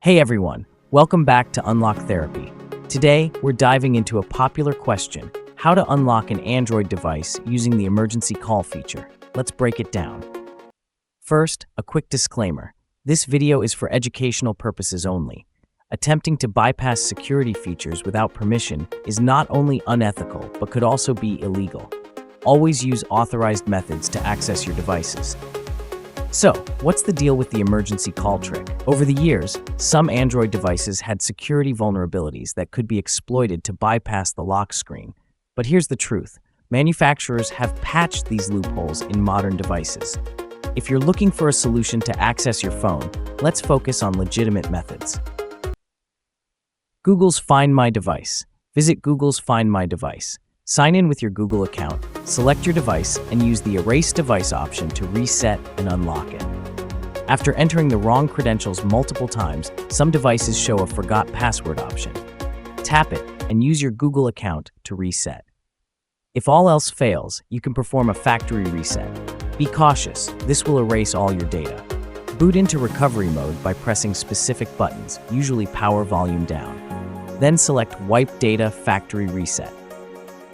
Hey everyone, welcome back to Unlocktherapy. Today, we're diving into a popular question, how to unlock an Android device using the emergency call feature. Let's break it down. First, a quick disclaimer. This video is for educational purposes only. Attempting to bypass security features without permission is not only unethical, but could also be illegal. Always use authorized methods to access your devices. So, what's the deal with the emergency call trick? Over the years, some Android devices had security vulnerabilities that could be exploited to bypass the lock screen. But here's the truth. Manufacturers have patched these loopholes in modern devices. If you're looking for a solution to access your phone, let's focus on legitimate methods. Google's Find My Device. Visit Google's Find My Device. Sign in with your Google account, select your device, and use the Erase Device option to reset and unlock it. After entering the wrong credentials multiple times, some devices show a Forgot Password option. Tap it and use your Google account to reset. If all else fails, you can perform a factory reset. Be cautious, this will erase all your data. Boot into recovery mode by pressing specific buttons, usually power volume down. Then select Wipe Data Factory Reset.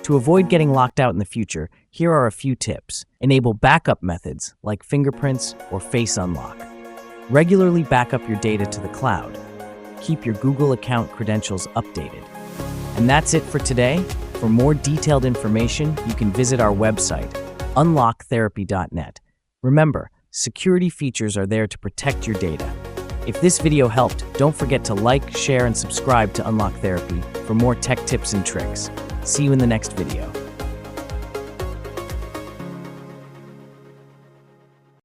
To avoid getting locked out in the future, here are a few tips. Enable backup methods like fingerprints or face unlock. Regularly back up your data to the cloud. Keep your Google account credentials updated. And that's it for today. For more detailed information, you can visit our website, unlocktherapy.net. Remember, security features are there to protect your data. If this video helped, don't forget to like, share, and subscribe to Unlock Therapy for more tech tips and tricks. See you in the next video.